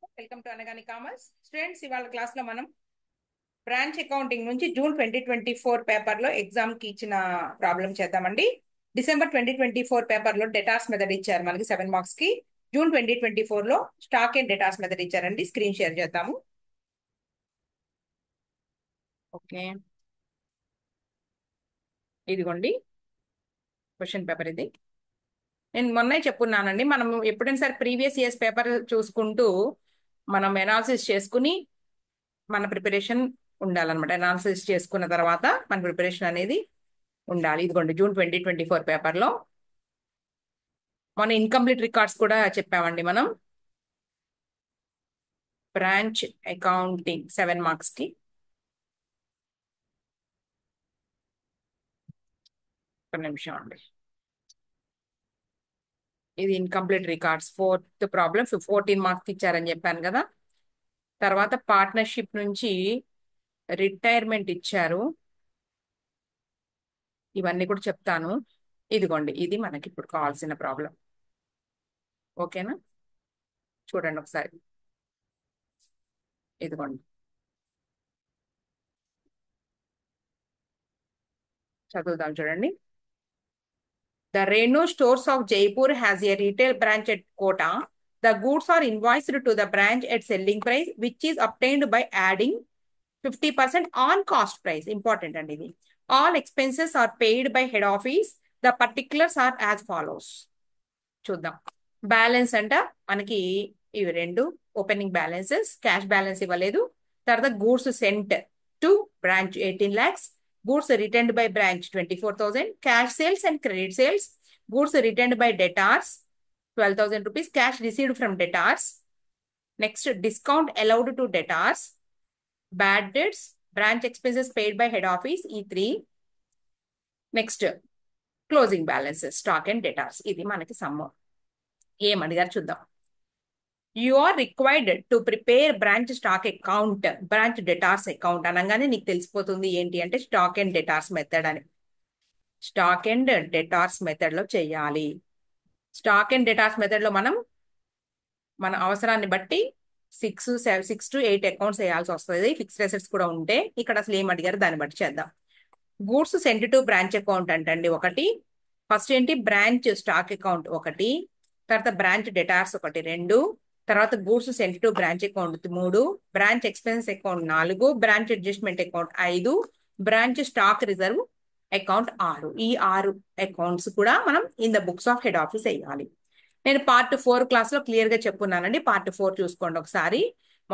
Welcome to Anagani commerce students. ఇవాళ class లో మనం బ్రాంచ్ అకౌంటింగ్ నుంచి జూన్ 2024 పేపర్ లో ఎగ్జామ్ కి ఇచ్చిన ప్రాబ్లం చేద్దామండి. డిసెంబర్ 2024 పేపర్ లో డేటాస్ మెథడ్ ఇచ్చారు మనకి 7 మార్క్స్ కి. జూన్ 2024 లో స్టాక్ అండ్ డేటాస్ మెథడ్ ఇచ్చారండి. స్క్రీన్ షేర్ చేద్దాము. ఓకే, ఇదిగోండి క్వశ్చన్ పేపర్. ఇది నేను మొన్నే చెప్పున్నానండి, మనం ఎప్పుడైనా సరే ప్రీవియస్ ఇయర్స్ పేపర్ చూసుకుంటూ మనం ఎనాలిసిస్ చేసుకుని మన ప్రిపరేషన్ ఉండాలన్నమాట. అనాలిసిస్ చేసుకున్న తర్వాత మన ప్రిపరేషన్ అనేది ఉండాలి. ఇదిగోండి జూన్ 2024 పేపర్లో మన ఇన్కంప్లీట్ రికార్డ్స్ కూడా చెప్పామండి మనం. బ్రాంచ్ అకౌంటింగ్ 7 మార్క్స్ కి. ఒక నిమిషం అండి. ఇది incomplete records fourth problem. 14 marks ఇచ్చారని చెప్పాను కదా. తర్వాత పార్ట్నర్షిప్ నుంచి రిటైర్మెంట్ ఇచ్చారు, ఇవన్నీ కూడా చెప్తాను. ఇదిగోండి, ఇది మనకి ఇప్పుడు కావాల్సిన ప్రాబ్లం. ఓకేనా, చూడండి ఒకసారి. ఇదిగోండి, చదువుదాం చూడండి. The Renu Stores of Jaipur has a retail branch at Kota. The goods are invoiced to the branch at selling price, which is obtained by adding 50% on cost price. Important and ఇది. All expenses are paid by head office. The particulars are as follows. చూద్దాం. Balance అంట మనకి ఇవి రెండు opening balances. Cash balance ఇవ్వలేదు. తర్వాత goods sent to branch 18 lakhs. Goods returned by branch 24,000. Cash sales and credit sales. Goods returned by debtors 12,000 rupees. Cash received from debtors. Next, discount allowed to debtors. Bad debts. Branch expenses paid by head office E3. Next, closing balances, stock and debtors. ఇది మనకి సమ్ము. ఏమడిగారు చూద్దాం. You are required to prepare branch stock account, branch debtors account అనగానే నీకు తెలిసిపోతుంది ఏంటి అంటే స్టాక్ అండ్ డెటార్స్ మెథడ్ అని. స్టాక్ అండ్ డెటార్స్ మెథడ్ లో చేయాలి. స్టాక్ అండ్ డెటార్స్ మెథడ్ లో మనం మన అవసరాన్ని బట్టి 6 to 8 అకౌంట్స్ వేయాల్సి వస్తుంది. ఫిక్స్డ్ అసెట్స్ కూడా ఉంటే. ఇక్కడ అసలు ఏం అడిగారు దాన్ని బట్టి చేద్దాం. Goods sent to branch account అంటండి ఒకటి. ఫస్ట్ ఏంటి, బ్రాంచ్ స్టాక్ అకౌంట్ ఒకటి. తర్వాత బ్రాంచ్ డెటార్స్ ఒకటి, 2. తర్వాత goods sent to branch account 3. Branch expense account 4. Branch adjustment account 5. Branch stock reserve account 6. ఈ 6 అకౌంట్స్ కూడా మనం in the books of head office వేయాలి. నేను పార్ట్ 4 క్లాస్ లో క్లియర్ గా చెప్పున్నానండి. పార్ట్ 4 చూసుకోండి ఒకసారి.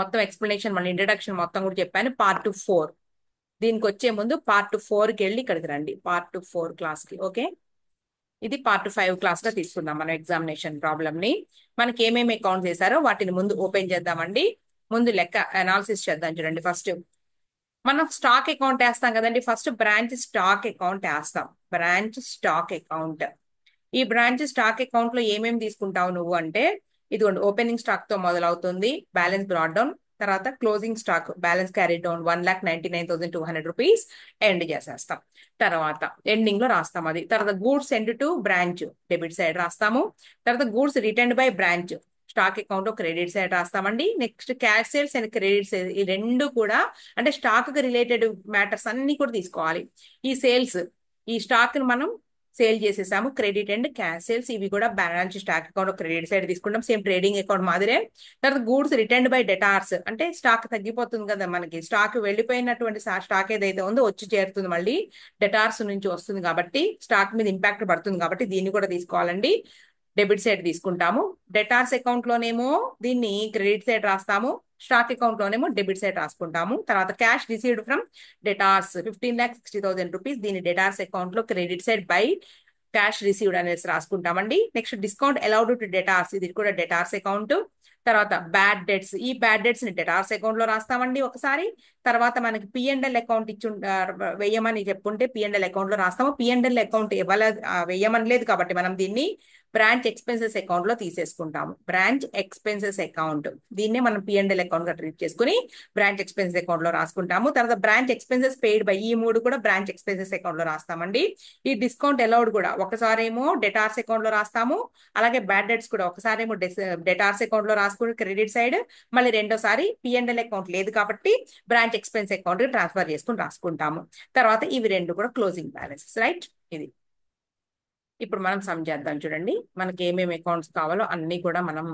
మొత్తం ఎక్స్ప్లెనేషన్ మళ్ళీ ఇంట్రడక్షన్ మొత్తం కూడా చెప్పాను. పార్ట్ 4 దీనికి వచ్చే ముందు పార్ట్ 4కి వెళ్ళి ఇక్కడికి రండి. పార్ట్ 4 క్లాస్ కి. ఓకే, ఇది పార్ట్ 5 క్లాస్ గా తీసుకుందాం మనం ఎగ్జామినేషన్ ప్రాబ్లమ్ ని. మనకి ఏమేమి అకౌంట్స్ చేశారో వాటిని ముందు ఓపెన్ చేద్దామండి. ముందు లెక్క అనాలిసిస్ చేద్దాం చూడండి. ఫస్ట్ మనం స్టాక్ అకౌంట్ వేస్తాం కదండి. ఫస్ట్ బ్రాంచ్ స్టాక్ అకౌంట్ వేస్తాం. Branch stock account. ఈ బ్రాంచ్ స్టాక్ అకౌంట్ లో ఏమేమి తీసుకుంటావు నువ్వు అంటే, ఇదిగోండి ఓపెనింగ్ స్టాక్ తో మొదలవుతుంది. Balance brought down. తర్వాత closing stock balance carry down 1,99,200 rupees end చేసేస్తాం. తర్వాత ఎండింగ్ లో రాస్తాం అది. తర్వాత goods send to branch debit side రాస్తాము. తర్వాత goods return by branch stock account credit side రాస్తామండి. Next cash sales and credit sales, ఈ రెండు కూడా అంటే స్టాక్ కి రిలేటెడ్ మ్యాటర్స్ అన్ని కూడా తీసుకోవాలి. ఈ సేల్స్, ఈ స్టాక్ ని మనం సేల్ చేసేసాము. క్రెడిట్ అండ్ క్యాష్ సేల్స్ ఇవి కూడా branch stock account credit side తీసుకుంటాం. సేమ్ ట్రేడింగ్ అకౌంట్ మాదిరే. తర్వాత గూడ్స్ రిటర్న్ బై డెటార్స్ అంటే స్టాక్ తగ్గిపోతుంది కదా మనకి. స్టాక్ వెళ్ళిపోయినటువంటి స్టాక్ ఏదైతే ఉందో వచ్చి చేరుతుంది, మళ్ళీ డెటార్స్ నుంచి వస్తుంది కాబట్టి స్టాక్ మీద ఇంపాక్ట్ పడుతుంది కాబట్టి దీన్ని కూడా తీసుకోవాలండి. డెబిట్ సైడ్ తీసుకుంటాము. డెటార్స్ అకౌంట్ లోనేమో దీన్ని క్రెడిట్ సైడ్ రాస్తాము. స్టాక్ అకౌంట్ లోనేమో డెబిట్ సైడ్ రాసుకుంటాము. తర్వాత cash received from debtors 15,60,000 rupees, దీన్ని డెటార్స్ అకౌంట్ లో credit side by cash received అనేసి రాసుకుంటామండి. Next discount allowed to debtors, ఇది కూడా డెటార్స్ అకౌంట్. తర్వాత బ్యాడ్ డెట్స్, ఈ బ్యాడ్ డెట్స్ ని డెటార్స్ అకౌంట్ లో రాస్తామండి ఒకసారి. తర్వాత మనకి P&L అకౌంట్ ఇచ్చి వెయ్యమని చెప్పుంటే P&L అకౌంట్ లో రాస్తాము. P&L అకౌంట్ ఇవ్వాల వెయ్యమని లేదు కాబట్టి మనం దీన్ని బ్రాంచ్ ఎక్స్పెన్సెస్ అకౌంట్ లో తీసేసుకుంటాము. బ్రాంచ్ ఎక్స్పెన్సెస్ అకౌంట్ దీన్నే మనం P&L అకౌంట్ గా ట్రీట్ చేసుకుని బ్రాంచ్ ఎక్స్పెన్సెస్ అకౌంట్ లో రాసుకుంటాము. తర్వాత బ్రాంచ్ ఎక్స్పెన్సెస్ పెయిడ్ బై, ఈ మూడు కూడా బ్రాంచ్ ఎక్స్పెన్సెస్ అకౌంట్ లో రాస్తామండి. ఈ డిస్కౌంట్ అలౌడ్ కూడా ఒకసారేమో డెటార్స్ అకౌంట్ లో రాస్తాము, అలాగే బ్యాడ్ డెట్స్ కూడా ఒకసారేమో డెటార్స్ అకౌంట్ లో రాసుకుని క్రెడిట్ సైడ్, మళ్ళీ రెండోసారి P&L అకౌంట్ లేదు కాబట్టి బ్రాంచ్ ఎక్స్పెన్స్ అకౌంట్ ట్రాన్స్ఫర్ చేసుకుని రాసుకుంటాము. తర్వాత ఇవి రెండు కూడా క్లోజింగ్ బ్యాలెన్స్, రైట్. ఇది ఇప్పుడు మనం సమ్ చేద్దాం. చూడండి, మనకి ఏమేమి అకౌంట్స్ కావాలో అన్ని కూడా మనం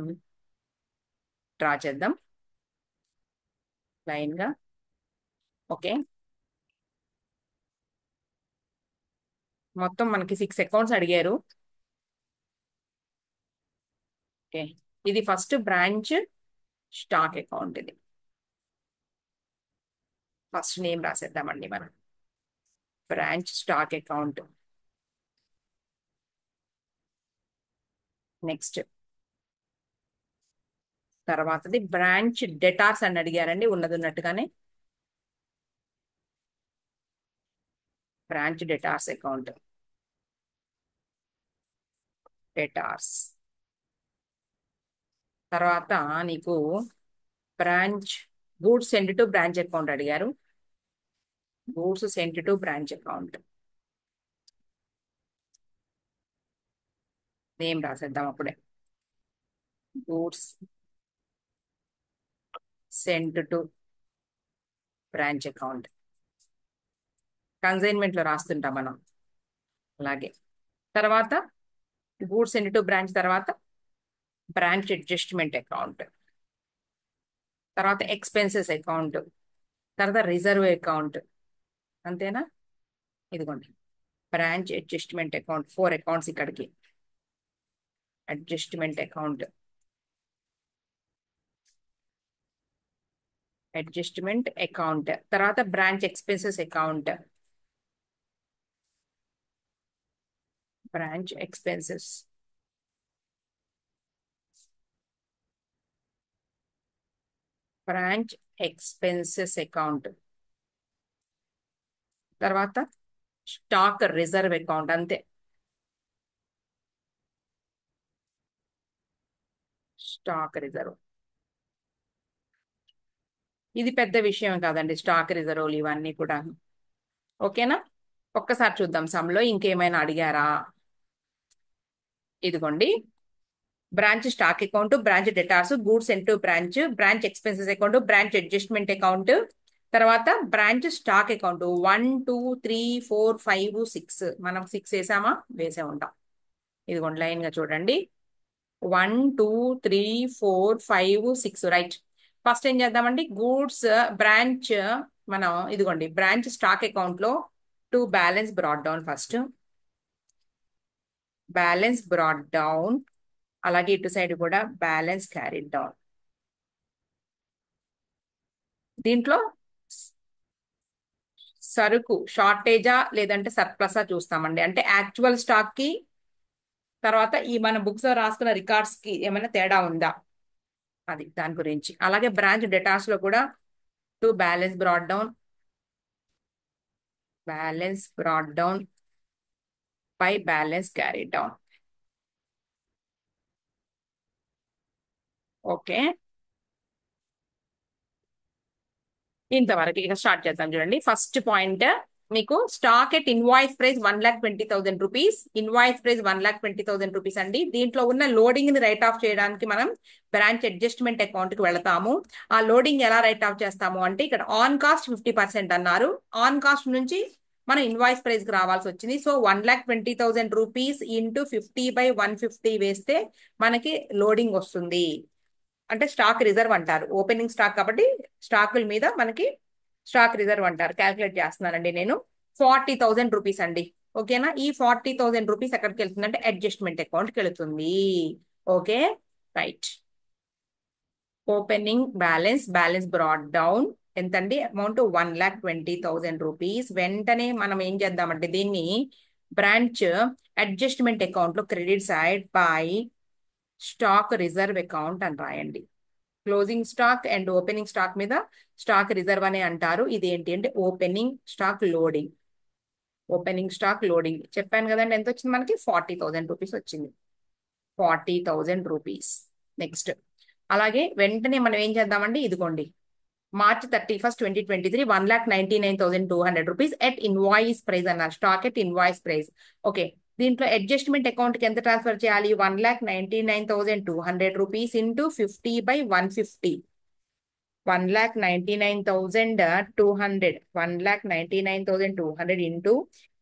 డ్రా చేద్దాం లైన్ గా. ఓకే, మొత్తం మనకి 6 అకౌంట్స్ అడిగారు. ఓకే, ఇది ఫస్ట్ బ్రాంచ్ స్టాక్ అకౌంట్. ఇది ఫస్ట్ నేమ్ రాసేద్దామండి మనం, బ్రాంచ్ స్టాక్ అకౌంట్. నెక్స్ట్ తర్వాతది బ్రాంచ్ డెటార్స్ అని అడిగారండి, ఉన్నది ఉన్నట్టుగానే బ్రాంచ్ డెటార్స్ అకౌంట్. డెటార్స్ తర్వాత నీకు branch goods send to branch account అడిగారు. Goods send to branch account name రాసేద్దాం అప్పుడే. Goods send to branch account consignment లో రాస్తుంటాం మనం అలాగే. తర్వాత గూడ్స్ సెండ్ టు బ్రాంచ్, తర్వాత బ్రాంచ్ అడ్జస్ట్మెంట్ అకౌంట్, తర్వాత ఎక్స్పెన్సెస్ అకౌంట్, తర్వాత రిజర్వ్ అకౌంట్. అంతేనా? ఇదిగోండి బ్రాంచ్ అడ్జస్ట్మెంట్ అకౌంట్, 4 అకౌంట్స్ ఇక్కడికి. అడ్జస్ట్మెంట్ అకౌంట్, అడ్జస్ట్మెంట్ అకౌంట్, తర్వాత branch expenses account, branch expenses, branch expenses account, తర్వాత స్టాక్ రిజర్వ్ అకౌంట్. అంతే, స్టాక్ రిజర్వ్. ఇది పెద్ద విషయం కాదండి, స్టాక్ రిజర్వ్లు ఇవన్నీ కూడా. ఓకేనా? ఒక్కసారి చూద్దాం సమ్లో ఇంకేమైనా అడిగారా. ఇదిగోండి branch stock account, branch debtors, goods send to branch, branch expenses account, branch adjustment account, తర్వాత బ్రాంచ్ స్టాక్ అకౌంట్. 1 2 3 4 5 6 మనం 6 వేసామా? వేసే ఉంటాం. ఇదిగోండి లైన్ గా చూడండి, 1 2 3 4 5 6, రైట్. ఫస్ట్ ఏం చేద్దామండి, గూడ్స్ బ్రాంచ్, మనం ఇదిగోండి బ్రాంచ్ స్టాక్ అకౌంట్ లో to balance brought down. First balance brought down, అలాగే ఇటు సైడ్ కూడా బ్యాలెన్స్ క్యారీడ్ డౌన్. దీంట్లో సరుకు షార్టేజా లేదంటే సర్ప్లసా చూస్తామండి. అంటే యాక్చువల్ స్టాక్ కి తర్వాత ఈ మన బుక్స్ లో రాసుకున్న రికార్డ్స్ కి ఏమైనా తేడా ఉందా, అది దాని గురించి. అలాగే బ్రాంచ్ డేటాస్ లో కూడా to balance brought down, balance brought down by balance carried down. Okay, ఇంతవరకు ఇక స్టార్ట్ చేద్దాం. చూడండి ఫస్ట్ పాయింట్, మీకు stock at invoice price 1,20,000 rupees. Invoice price 1,20,000 rupees అండి. దీంట్లో ఉన్న లోడింగ్ ని రైట్ ఆఫ్ చేయడానికి మనం బ్రాంచ్ అడ్జస్ట్మెంట్ అకౌంట్ కి వెళతాము. ఆ లోడింగ్ ఎలా రైట్ ఆఫ్ చేస్తాము అంటే, ఇక్కడ ఆన్ కాస్ట్ 50% అన్నారు. ఆన్ కాస్ట్ నుంచి మనం ఇన్వాయిస్ ప్రైస్ కి రావాల్సి వచ్చింది. సో 1,20,000 రూపీస్ ఇంటూ 50/150 వేస్తే మనకి లోడింగ్ వస్తుంది. అంటే స్టాక్ రిజర్వ్ అంటారు, ఓపెనింగ్ స్టాక్ కాబట్టి స్టాకుల మీద మనకి స్టాక్ రిజర్వ్ అంటారు. క్యాల్కులేట్ చేస్తున్నానండి నేను. 40,000 రూపీస్ అండి. ఓకేనా? ఈ 40,000 రూపీస్ ఎక్కడికి వెళ్తుందంటే అడ్జస్ట్మెంట్ అకౌంట్కి వెళుతుంది. Okay, right. Opening balance, balance brought down ఎంతండి? Amount 1,20,000 rupees. వెంటనే మనం ఏం చేద్దామంటే దీన్ని బ్రాంచ్ అడ్జస్ట్మెంట్ అకౌంట్ లో credit side by stock reserve account అని రాయండి. Closing stock and opening stock మీద స్టాక్ రిజర్వ్ అనే అంటారు. ఇది ఏంటి అంటే opening stock loading. Opening stock loading చెప్పాను కదండి, ఎంత వచ్చింది మనకి? 40,000 రూపీస్ వచ్చింది. 40,000 రూపీస్. నెక్స్ట్ అలాగే వెంటనే మనం ఏం చేద్దామండి, ఇదిగోండి March 31st 2023 1,99,200 rupees at invoice price అన్నారు, stock at invoice price. Okay, దీంట్లో అడ్జస్ట్మెంట్ అకౌంట్ కి ఎంత ట్రాన్స్ఫర్ చేయాలి, 1,99,200 rupees into 50/150. 1,99,200 1,99,200 into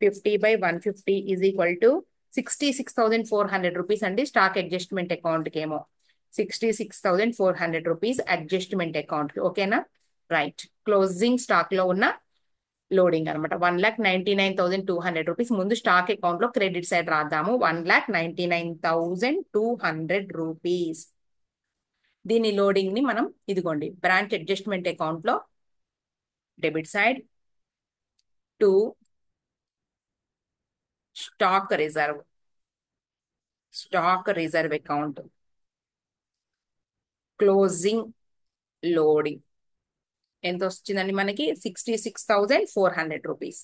50/150 is equal to 66,400 rupees అండి. స్టాక్ అడ్జస్ట్మెంట్ అకౌంట్ కి ఏమో 66,400 రూపీస్ అడ్జస్ట్మెంట్ అకౌంట్ కి. ఓకేనా, రైట్. క్లోజింగ్ స్టాక్ లో ఉన్న లోడింగ్ అనమాట 1,99,200 రూపీస్. ముందు స్టాక్ అకౌంట్ లో క్రెడిట్ సైడ్ రాద్దాము, 1,99,200 రూపీస్. దీని లోడింగ్ ని మనం ఇదిగోండి బ్రాంచ్ అడ్జస్ట్మెంట్ అకౌంట్ లో debit side to stock reserve account closing loading ఎంత వచ్చిందండి మనకి, 66,400 రూపీస్.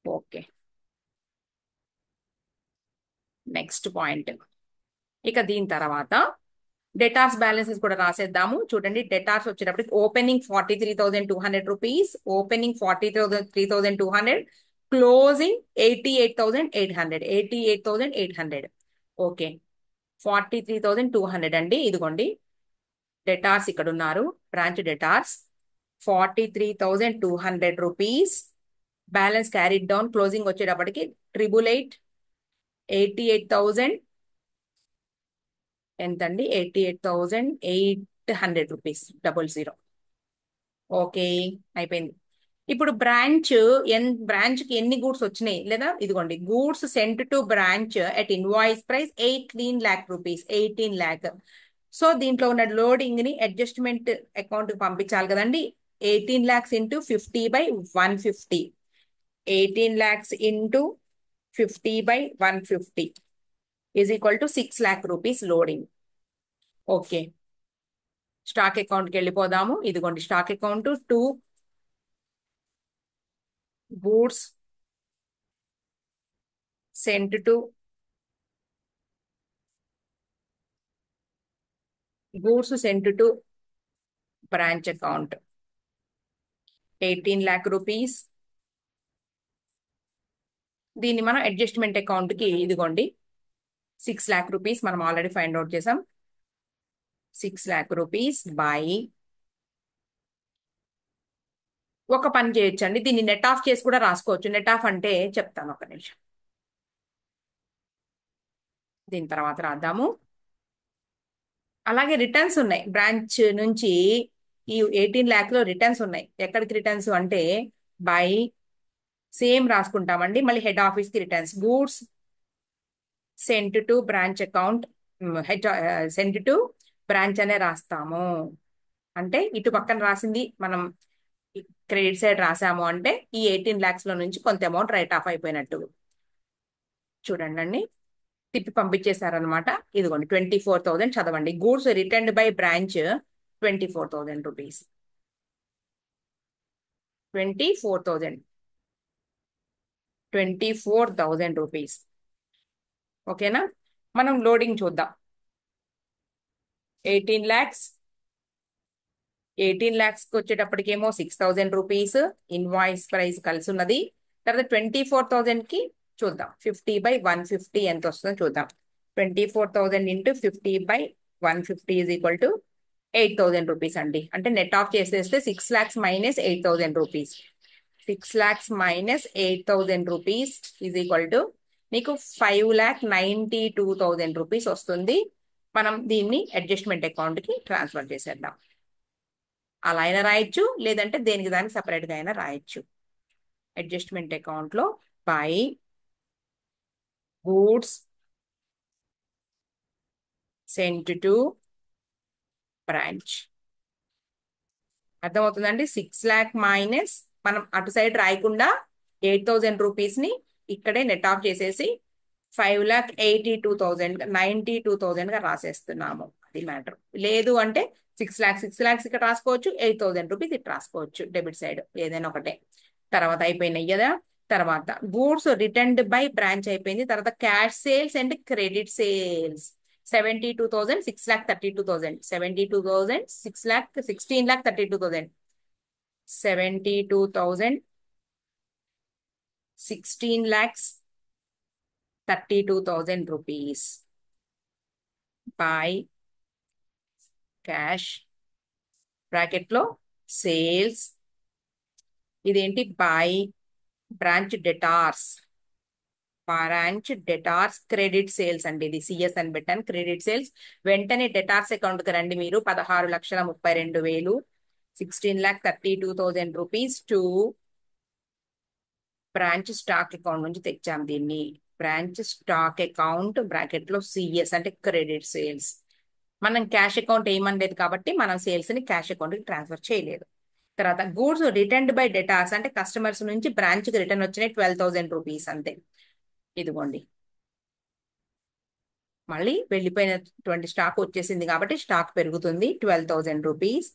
Okay, next point. ఇక దీని తర్వాత డెటార్స్ బ్యాలెన్సెస్ కూడా రాసేద్దాము. చూడండి, డెటార్స్ వచ్చేటప్పటికి opening 43,200 rupees, opening 43,200, closing 88,800. Okay, 43,200 అండి. ఇదిగోండి డెటార్స్ ఇక్కడ ఉన్నారు, branch debtors 43,200 rupees. Balance carried down, closing వచ్చేటప్పటికి 888, 88,000 ఎంతండి, 88,800 రూపీస్ 00. ఓకే, అయిపోయింది. ఇప్పుడు బ్రాంచ్ కి ఎన్ని గూడ్స్ వచ్చినాయి లేదా, ఇదిగోండి goods sent to branch at invoice price 18 lakh rupees, 18 lakh. So దీంట్లో ఉన్న లోడింగ్ ని అడ్జస్ట్మెంట్ అకౌంట్ కి పంపించాలి కదండి. 18 lakhs into 50/150, 18 lakhs into 50/150 is equal to 6 lakh rupees loading. Okay, stock అకౌంట్కి వెళ్ళిపోదాము. ఇదిగోండి stock account to goods sent to branch account 18 lakh rupees. దీన్ని మనం అడ్జస్ట్మెంట్ అకౌంట్ కి ఇదిగోండి 6 lakh రూపీస్ మనం ఆల్రెడీ ఫైండ్ అవుట్ చేసాం. 6 lakh రూపీస్ బై, ఒక పని చేయొచ్చండి, దీన్ని నెట్ ఆఫ్ చేసి కూడా రాసుకోవచ్చు. నెట్ ఆఫ్ అంటే చెప్తాను, ఒక నిమిషం, దీని తర్వాత రాద్దాము. అలాగే రిటర్న్స్ ఉన్నాయి బ్రాంచ్ నుంచి, ఈ 18 lakh లో రిటర్న్స్ ఉన్నాయి. ఎక్కడికి రిటర్న్స్ అంటే బై సేమ్ రాసుకుంటామండి, మళ్ళీ హెడ్ ఆఫీస్ కి returns. Goods sent to branch account, cent to branch అనే రాస్తాము. అంటే ఇటు పక్కన రాసింది మనం క్రెడిట్ సైడ్ రాసాము అంటే ఈ 18 lakhs లో నుంచి కొంత అమౌంట్ రైట్ ఆఫ్ అయిపోయినట్టు. చూడండి అండి, తిప్పి పంపించేశారనమాట. ఇదిగోండి 24,000 చదవండి. Goods returned by branch 24,000 rupees, 24,000 rupees. ఓకేనా, మనం లోడింగ్ చూద్దాం. 18 lakhs, 18 lakhs కి వచ్చేటప్పటికేమో 6,000 రూపీస్ ఇన్వాయిస్ ప్రైస్ కలిసి ఉన్నది. తర్వాత 24,000 కి చూద్దాం, 50/150 ఎంత వస్తుందో చూద్దాం. 24,000 into 50/150 is equal to 8,000 rupees అండి. అంటే నెట్ ఆఫ్ చేసేస్తే 6 lakhs minus 8,000 rupees, 6 lakhs minus 8,000 rupees is equal to మీకు 5,92,000 రూపీస్ వస్తుంది. మనం దీన్ని అడ్జస్ట్మెంట్ అకౌంట్ కి ట్రాన్స్ఫర్ చేసేద్దాం. అలా అయినా రాయొచ్చు, లేదంటే దేనికి దానికి సపరేట్ గా అయినా రాయొచ్చు. అడ్జస్ట్మెంట్ అకౌంట్ లో by goods sent to branch, అర్థమవుతుందండి. 6 lakh మైనస్ మనం అటు సైడ్ రాయకుండా 8,000 రూపీస్ ని ఇక్కడే నెట్ ఆఫ్ చేసేసి 5,82,000 గా రాసేస్తున్నాము. అది మ్యాటర్. లేదు అంటే 6 lakhs ఇక్కడ రాసుకోవచ్చు, 8,000 రూపీస్ ఇటు రాసుకోవచ్చు, డెబిట్ సైడ్ ఏదైనా ఒకటే. తర్వాత అయిపోయినాయి కదా. తర్వాత గూడ్స్ రిటర్న్డ్ బై బ్రాంచ్ అయిపోయింది. తర్వాత cash sales and credit sales 72,000, 6,32,000, 72,000, 16,32,000, 72,000, 16,32,000 rupees by cash bracket లో సేల్స్. ఇదేంటి by branch debtors credit sales అండి. ఇది సిఎస్ అని పెట్టాను. క్రెడిట్ సేల్స్ వెంటనే డెటార్స్ అకౌంట్ కి రండి మీరు. 16,32,000, 16,32,000 rupees two branch stock account నుంచి తెచ్చాం దీన్ని. బ్రాంచ్ స్టాక్ అకౌంట్ బ్రాకెట్ లో సిఎస్ అంటే క్రెడిట్ సేల్స్. మనం క్యాష్ అకౌంట్ ఏమనలేదు కాబట్టి మనం సేల్స్ ని క్యాష్ అకౌంట్ కి ట్రాన్స్ఫర్ చేయలేదు. తర్వాత గూడ్స్ రిటర్న్డ్ బై డెటార్స్ అంటే కస్టమర్స్ నుంచి బ్రాంచ్ కి రిటర్న్ వచ్చినాయి 12,000 రూపీస్ అంతే. ఇదిగోండి, మళ్ళీ వెళ్ళిపోయినటువంటి స్టాక్ వచ్చేసింది కాబట్టి స్టాక్ పెరుగుతుంది. 12,000 రూపీస్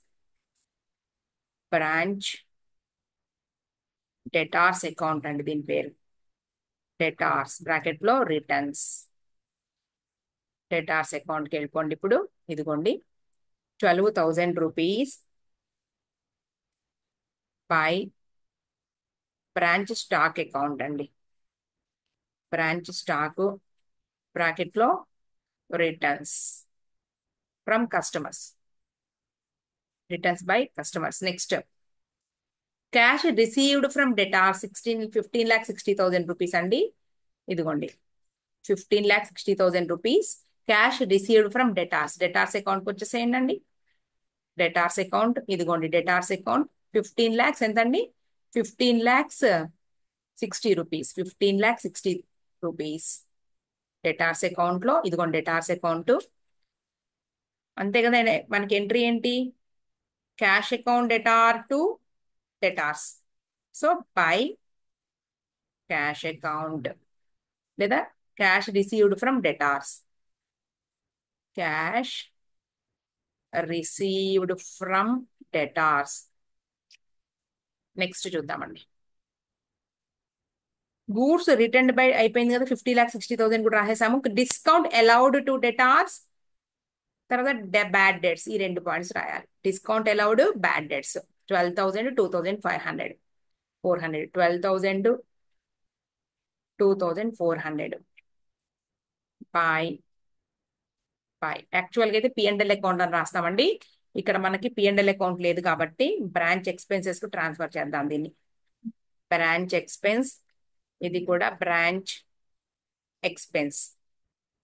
బ్రాంచ్ డెటార్స్ అకౌంట్ అండి దీని పేరు. డెటార్స్ బ్రాకెట్ లో రిటర్న్స్. డెటార్స్ అకౌంట్కి వెళ్ళిపోండి. ఇప్పుడు ఇదిగోండి 12,000 rupees by branch stock account అండి. బ్రాంచ్ స్టాక్ బ్రాకెట్ లో returns from customers. Returns by customers. Next cash received from debtor 15,60,000 rupees అండి. ఇదిగోండి 15,60,000 rupees cash received from debtors. Debtors అకౌంట్కి వచ్చేసేయండి అండి. డెటార్స్ అకౌంట్ ఇదిగోండి. డెటార్స్ అకౌంట్ 15 lakhs ఎంతండి? 15,60 rupees. 15,60 rupees debtors account లో. ఇదిగోండి డెటార్స్ అకౌంట్. అంతే కదా, మనకి ఎంట్రీ ఏంటి? Cash account debtor to debtors. So by cash account లేదా cash received from debtors. Cash received from debtors. Next చూద్దామండి. గూడ్స్ రిటర్న్డ్ బై అయిపోయింది కదా, 50,60,000 కూడా రాసేసాము. Discount allowed to debtors. తర్వాత బ్యాడ్ డెట్స్. ఈ 2 పాయింట్స్ రాయాలి. Discount allowed, bad debts. 12,000, 2,500, 400. 12,000, 2,400 by యాక్చువల్గా అయితే పిఎండ్ఎల్ అకౌంట్ అని రాస్తామండి. ఇక్కడ మనకి పిఎండ్ఎల్ అకౌంట్ లేదు కాబట్టి బ్రాంచ్ ఎక్స్పెన్సెస్ కు ట్రాన్స్ఫర్ చేద్దాం దీన్ని. Branch expense. ఇది కూడా బ్రాంచ్ ఎక్స్పెన్స్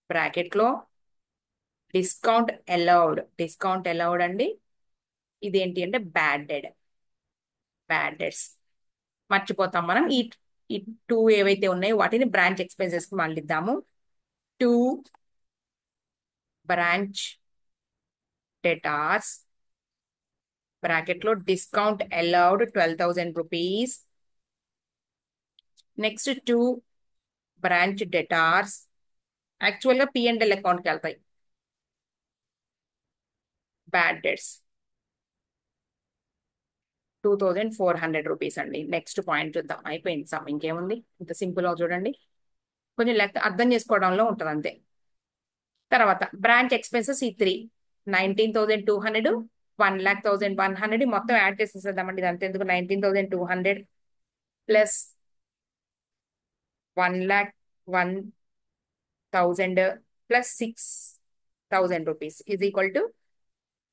బ్రాకెట్ లో డిస్కౌంట్ అలౌడ్ అండి. ఇదేంటి అంటే బ్యాడ్ డెట్స్. మర్చిపోతాం మనం. ఈ 2 ఏవైతే ఉన్నాయో వాటిని బ్రాంచ్ ఎక్స్పెన్సెస్ కి మళ్ళిద్దాము. 2 బ్రాంచ్ డెటార్స్ బ్రాకెట్ లో discount allowed 12,000 rupees. Next 2 branch debtors. యాక్చువల్గా పిఎండ్ఎల్ అకౌంట్కి వెళ్తాయి. బ్యాడ్ డెట్స్ 2,400 రూపీస్ అండి. నెక్స్ట్ పాయింట్ చూద్దాం. అయిపోయింది సమ్. ఇంకేముంది, ఇంత సింపుల్ గా చూడండి. కొంచెం లెక్క అర్థం చేసుకోవడంలో ఉంటుంది అంతే. తర్వాత బ్రాంచ్ ఎక్స్పెన్సెస్ ఈ 3 19,200, 1,01,100 మొత్తం యాడ్ చేసేసేద్దామండి. ఇది అంతే ఎందుకు. 19,200 plus 1,01,000 plus 6,000 rupees is equal to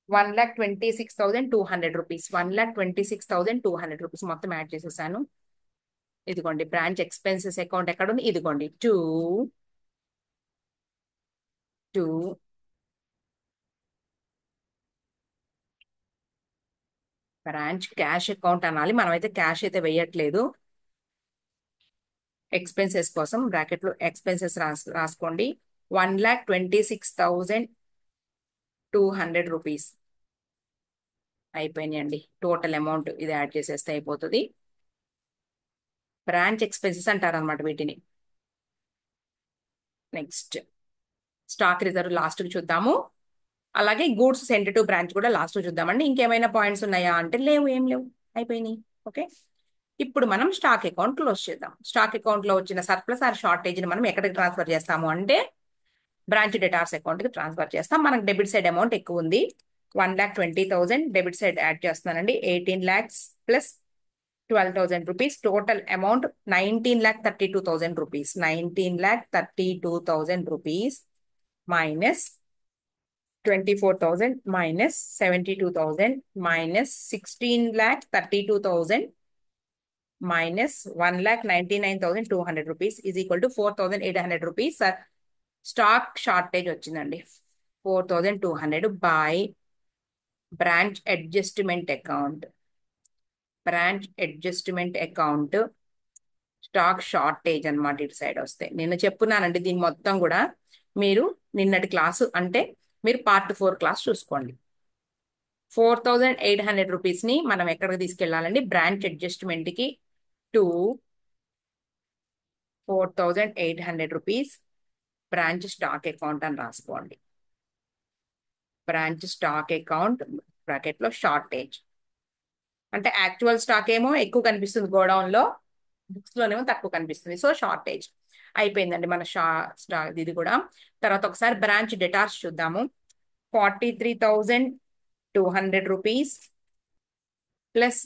1,26,200 rupees. 1,26,200 rupees మొత్తం యాడ్ చేసేసాను. ఇదిగోండి బ్రాంచ్ ఎక్స్పెన్సెస్ అకౌంట్ ఎక్కడ ఉంది? ఇదిగోండి 2 బ్రాంచ్ క్యాష్ అకౌంట్ అనాలి. మనమైతే క్యాష్ అయితే వేయట్లేదు. ఎక్స్పెన్సెస్ కోసం బ్రాకెట్ లో ఎక్స్పెన్సెస్ రాసుకోండి. 1,26,200 రూపీస్ అయిపోయినాయండి. టోటల్ అమౌంట్ ఇది యాడ్ చేసేస్తే అయిపోతుంది. బ్రాంచ్ ఎక్స్పెన్సెస్ అంటారు అనమాట వీటిని. నెక్స్ట్ స్టాక్ రిజర్వ్ లాస్ట్ కి చూద్దాము. అలాగే గూడ్స్ సెండ్ టు బ్రాంచ్ కూడా లాస్ట్ చూద్దామండి. ఇంకేమైనా పాయింట్స్ ఉన్నాయా అంటే లేవు, ఏం లేవు, అయిపోయినాయి. ఓకే. ఇప్పుడు మనం స్టాక్ అకౌంట్ క్లోజ్ చేద్దాం. స్టాక్ అకౌంట్ లో వచ్చిన సర్ప్లస్ ఆర్ షార్టేజ్ ని మనం ఎక్కడికి ట్రాన్స్ఫర్ చేస్తాము అంటే బ్రాంచ్ డెటార్స్ అకౌంట్ కి ట్రాన్స్ఫర్ చేస్తాం. మనకు డెబిట్ సైడ్ అమౌంట్ ఎక్కువ ఉంది, 1,20,000 డెబిట్ సైడ్ యాడ్ చేస్తున్నానండి. 18 lakhs plus 12,000 rupees, total amount 19,32,000 rupees. 19,32,000 rupees minus 24,000 minus 72,000 minus 16,32,000 minus 1,99,200 rupees is equal to 4,800 rupees. Stock shortage వచ్చిందండి 4,200 by branch adjustment account. Branch adjustment account stock shortage అనమాట. ఇటు side వస్తే నేను చెప్పున్నానండి దీని మొత్తం కూడా మీరు నిన్నటి క్లాసు అంటే మీరు పార్ట్ 4 క్లాస్ చూసుకోండి. 4,800 రూపీస్ ని మనం ఎక్కడికి తీసుకెళ్లాలండి, బ్రాంచ్ అడ్జస్ట్మెంట్ కి to 4,800 rupees branch stock account అని రాసుకోండి. బ్రాంచ్ స్టాక్ అకౌంట్ బ్రాకెట్ లో షార్టేజ్ అంటే యాక్చువల్ స్టాక్ ఏమో ఎక్కువ కనిపిస్తుంది గోడౌన్ లో, బుక్స్ లోనేమో తక్కువ కనిపిస్తుంది. సో షార్టేజ్ అయిపోయిందండి మన ఇది కూడా. తర్వాత ఒకసారి బ్రాంచ్ డెటార్స్ చూద్దాము. 43,200 rupees plus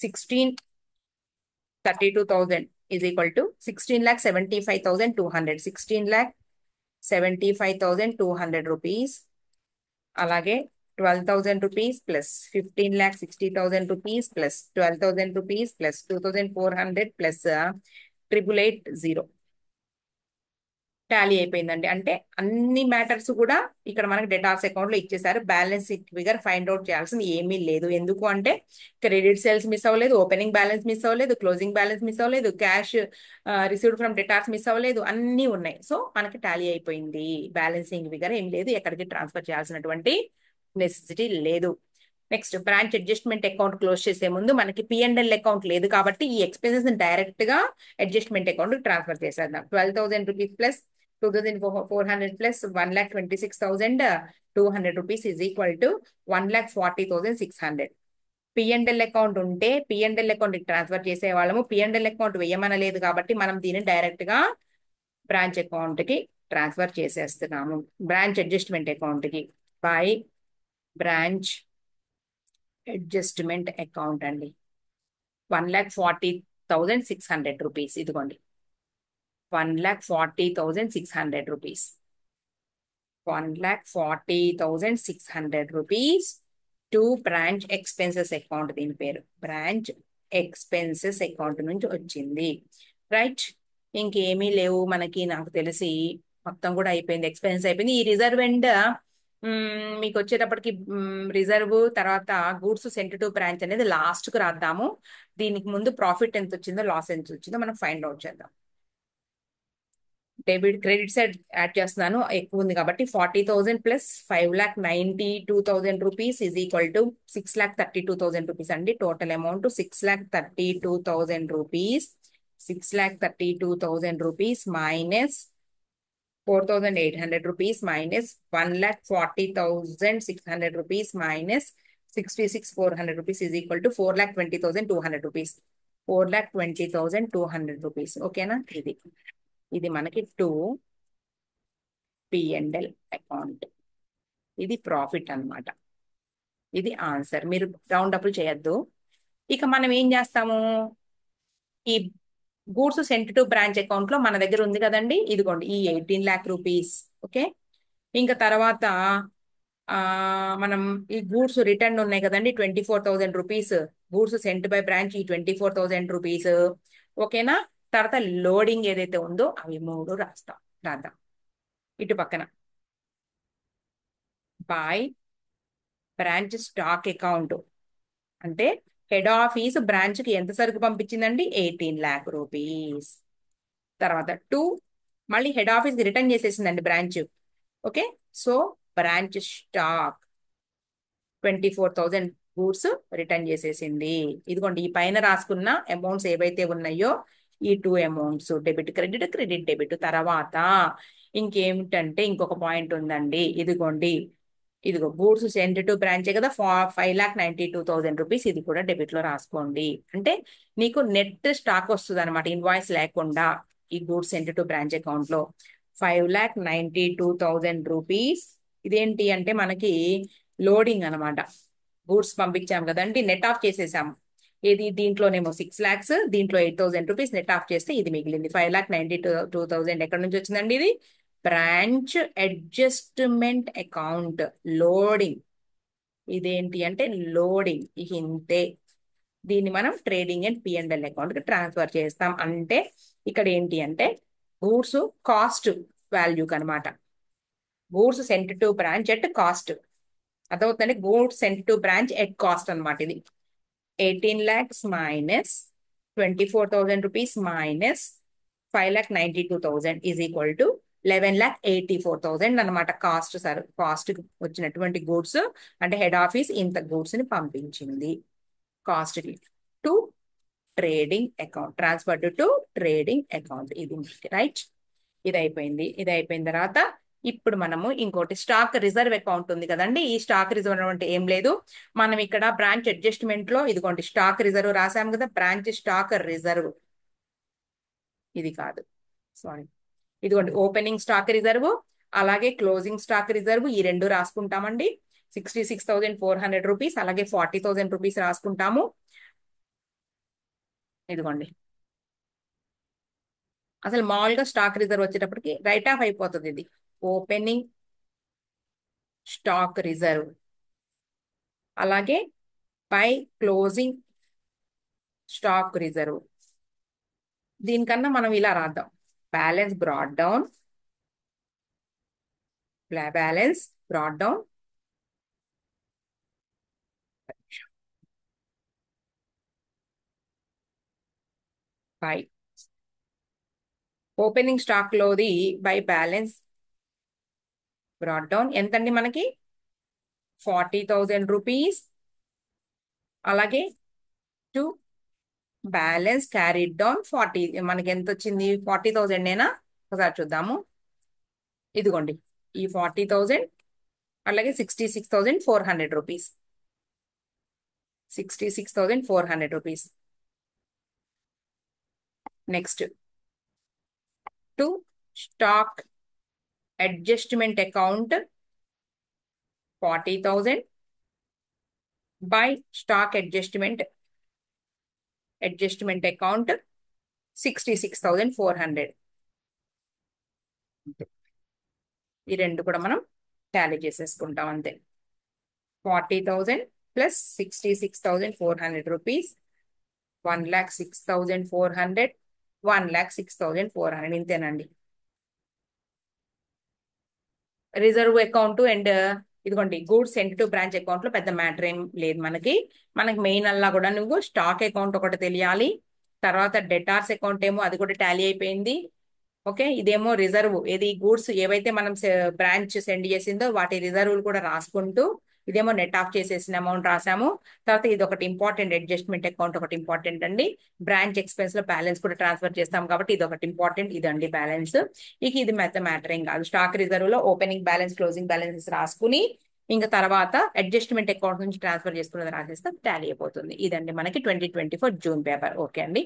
16,32,000 is equal to 16,75,200. 16,75,200 rupees. అలాగే 12,000 rupees plus 15,60,000 rupees plus 12,000 rupees plus 2,400 plus 888 Tally అయిపోయిందండి. అంటే అన్ని మ్యాటర్స్ కూడా ఇక్కడ మనకి డెటార్స్ అకౌంట్ లో ఇచ్చేసారు. బ్యాలెన్స్ ఫిగర్ ఫైండ్ అవుట్ చేయాల్సింది ఏమీ లేదు. ఎందుకు అంటే క్రెడిట్ సేల్స్ మిస్ అవ్వలేదు, ఓపెనింగ్ బ్యాలెన్స్ మిస్ అవ్వలేదు, క్లోజింగ్ బ్యాలెన్స్ మిస్ అవ్వలేదు, cash received from debtors miss అవ్వలేదు, అన్నీ ఉన్నాయి. సో మనకి టాలీ అయిపోయింది. బ్యాలెన్సింగ్ ఫిగర్ ఏం లేదు, ఎక్కడికి ట్రాన్స్ఫర్ చేయాల్సినటువంటి నెసెసిటీ లేదు. Next branch adjustment account close చేసే ముందు మనకి P&L అకౌంట్ లేదు కాబట్టి ఈ ఎక్స్పెన్సెస్ డైరెక్ట్ గా అడ్జస్ట్మెంట్ అకౌంట్ ట్రాన్స్ఫర్ చేసేద్దాం. 12,000 rupees plus 2,400 plus 1,26,200 rupees is equal to 1,40,600. P&L account ఉంటే P&L అకౌంట్ ట్రాన్స్ఫర్ చేసే వాళ్ళము. P&L అకౌంట్ వేయమనలేదు కాబట్టి మనం దీన్ని డైరెక్ట్ గా బ్రాంచ్ అకౌంట్ కి ట్రాన్స్ఫర్ చేసేస్తున్నాము. బ్రాంచ్ అడ్జస్ట్మెంట్ అకౌంట్ కి బై బ్రాంచ్ అడ్జస్ట్మెంట్ అకౌంట్ అండి. 1,40,600 రూపీస్. ఇదిగోండి 1,40,600 rupees. 1,40,600 rupees two branch expenses account. దీని పేరు బ్రాంచ్ ఎక్స్పెన్సెస్ అకౌంట్ నుంచి వచ్చింది. రైట్, ఇంకేమీ లేవు మనకి. నాకు తెలిసి మొత్తం కూడా అయిపోయింది, ఎక్స్పెన్స్ అయిపోయింది. ఈ రిజర్వ్ అండ్ మీకు వచ్చేటప్పటికి రిజర్వ్ తర్వాత గూడ్స్ సెంట్ టు బ్రాంచ్ అనేది లాస్ట్ కు రాద్దాము. దీనికి ముందు ప్రాఫిట్ ఎంత వచ్చిందో లాస్ ఎంత వచ్చిందో మనం ఫైండ్ అవుట్ చేద్దాం. డెబిట్ క్రెడిట్ సైడ్ యాడ్ చేస్తున్నాను, ఎక్కువ ఉంది కాబట్టి 40,000 plus 5,92,000 rupees is equal to 6,32,000 rupees అండి. Total amount 6,32,000 rupees. 6,32,000 rupees minus 4,800 rupees minus 1,40,600 rupees minus 66,400 rupees is equal to 4,20,200 rupees. 4,20,200 rupees. ఓకేనా? ఇది మనకి P&L అకౌంట్. ఇది ప్రాఫిట్ అన్నమాట. ఇది ఆన్సర్. మీరు రౌండ్ అప్ చేయొద్దు. ఇక మనం ఏం చేస్తాము, ఈ goods sent to branch account లో మన దగ్గర ఉంది కదండి, ఇదిగోండి ఈ 18 lakh రూపీస్. ఓకే, ఇంకా తర్వాత మనం ఈ గూడ్స్ రిటర్న్ ఉన్నాయి కదండి 24,000 rupees. Goods sent by branch ఈ 24,000 రూపీస్. ఓకేనా? తర్వాత లోడింగ్ ఏదైతే ఉందో అవి 3 రాద్దాం ఇటు పక్కన. బై బ్రాంచ్ స్టాక్ అకౌంట్ అంటే హెడ్ ఆఫీస్ బ్రాంచ్ కి ఎంత సరుకు పంపించిందండి, 18 lakh రూపీస్. తర్వాత 2 మళ్ళీ హెడ్ ఆఫీస్ కి రిటర్న్ చేసేసిందండి బ్రాంచ్. Okay, so branch stock 24,000 goods return చేసేసింది. ఇదిగోండి ఈ పైన రాసుకున్న అమౌంట్స్ ఏవైతే ఉన్నాయో ఈ 2 amounts debit credit, credit debit. తర్వాత ఇంకేమిటంటే ఇంకొక పాయింట్ ఉందండి, ఇదిగోండి ఇదిగో గూడ్స్ సెండ్ టు బ్రాంచే కదా, 5,92,000 రూపీస్, ఇది కూడా డెబిట్ లో రాసుకోండి. అంటే నీకు నెట్ స్టాక్ వస్తుంది అనమాట, ఇన్వాయిస్ లేకుండా ఈ goods send to branch account లో 5,92,000 రూపీస్. ఇదేంటి అంటే మనకి లోడింగ్ అనమాట, గూడ్స్ పంపించాం కదండి, నెట్ ఆఫ్ చేసేసాము. ఇది దీంట్లోనేమో 6 lakhs, దీంట్లో 8,000 రూపీస్ నెట్ ఆఫ్ చేస్తే ఇది మిగిలింది 5,92,000. ఎక్కడి నుంచి వచ్చిందండి ఇది? Branch adjustment account loading. ఇదేంటి అంటే లోడింగ్, ఇక ఇంతే. దీన్ని మనం ట్రేడింగ్ అండ్ పిఎండ్ఎల్ అకౌంట్ కి ట్రాన్స్ఫర్ చేస్తాం. అంటే ఇక్కడ ఏంటి అంటే గూడ్స్ కాస్ట్ వాల్యూకి అనమాట, goods sent to branch at cost. అదవుతుందండి, goods sent to branch at cost అనమాట. ఇది 18 lakhs minus 24,000 rupees minus 5,92,000 is equal to 11,84,000 అనమాట. కాస్ట్ సార్, కాస్ట్ వచ్చినటువంటి గూడ్స్ అంటే హెడ్ ఆఫీస్ ఇంత గూడ్స్ ని పంపించింది కాస్ట్ కి to trading account, transferred to trading account. ఇది రైట్. ఇది అయిపోయింది. ఇది అయిపోయిన తర్వాత ఇప్పుడు మనము ఇంకోటి స్టాక్ రిజర్వ్ అకౌంట్ ఉంది కదండి. ఈ స్టాక్ రిజర్వ్ అంటే ఏం లేదు, మనం ఇక్కడ బ్రాంచ్ అడ్జస్ట్మెంట్ లో ఇదిగోండి స్టాక్ రిజర్వ్ రాసాం కదా, బ్రాంచ్ స్టాక్ రిజర్వ్. ఇది కాదు, సారీ, ఇదిగోండి ఓపెనింగ్ స్టాక్ రిజర్వ్ అలాగే క్లోజింగ్ స్టాక్ రిజర్వ్, ఈ రెండు రాసుకుంటామండి. 66,400 రూపీస్ అలాగే 40,000 రూపీస్ రాసుకుంటాము. ఇదిగోండి అసలు మామూలుగా స్టాక్ రిజర్వ్ వచ్చేటప్పటికి రైట్ ఆఫ్ అయిపోతుంది. ఇది ఓపెనింగ్ స్టాక్ రిజర్వ్ అలాగే బై క్లోజింగ్ స్టాక్ రిజర్వ్. దీనికన్నా మనం ఇలా రాద్దాం, balance brought down, balance brought down by opening stock లోది బై బ్యాలెన్స్ బ్రాట్ డౌన్ ఎంతండి మనకి 40,000 రూపీస్ అలాగే టు బ్యాలెన్స్ క్యారీడ్ డౌన్ 40. మనకి ఎంత వచ్చింది? 40,000 నేనా? ఒకసారి చూద్దాము. ఇదిగోండి ఈ 40,000 అలాగే 66,400 rupees, 66,400 rupees. Next to stock adjustment account 40,000 by stock adjustment account 66,400. ఈ రెండు కూడా మనం టాలీ చేసేసుకుంటాం అంతే. 40,000 ప్లస్ 66,400 రూపీస్, 1,06,400, 1,06,400 ఇంతేనండి. రిజర్వ్ అకౌంట్ అండ్ ఇదిగోండి goods sent to branch account లో పెద్ద మ్యాటర్ ఏం లేదు మనకి. మెయిన్ అల్లా కూడా నువ్వు స్టాక్ అకౌంట్ ఒకటి తెలియాలి, తర్వాత డెటార్స్ అకౌంట్ ఏమో అది కూడా టాలీ అయిపోయింది. ఓకే, ఇదేమో రిజర్వ్, ఏది గూడ్స్ ఏవైతే మనం బ్రాంచ్ సెండ్ చేసిందో వాటి రిజర్వ్లు కూడా రాసుకుంటూ, ఇదేమో నెట్ ఆఫ్ చేసేసిన అమౌంట్ రాసాము. తర్వాత ఇది ఒకటి ఇంపార్టెంట్, అడ్జస్ట్మెంట్ అకౌంట్ ఒకటి ఇంపార్టెంట్ అండి. బ్రాంచ్ ఎక్స్పెన్స్ లో బ్యాలెన్స్ కూడా ట్రాన్స్ఫర్ చేస్తాం కాబట్టి ఇది ఒకటి ఇంపార్టెంట్, ఇదండి బ్యాలెన్స్. ఇక ఇది మ్యాటర్ ఏం కాదు. స్టాక్ రిజర్వ్ లో ఓపెనింగ్ బ్యాలెన్స్ క్లోజింగ్ బ్యాలెన్స్ రాసుకుని ఇంకా తర్వాత అడ్జస్ట్మెంట్ అకౌంట్ నుంచి ట్రాన్స్ఫర్ చేసుకున్నది రాసేస్తే టాలీ అయిపోతుంది. ఇదండి మనకి 2024 జూన్ పేపర్. ఓకే అండి.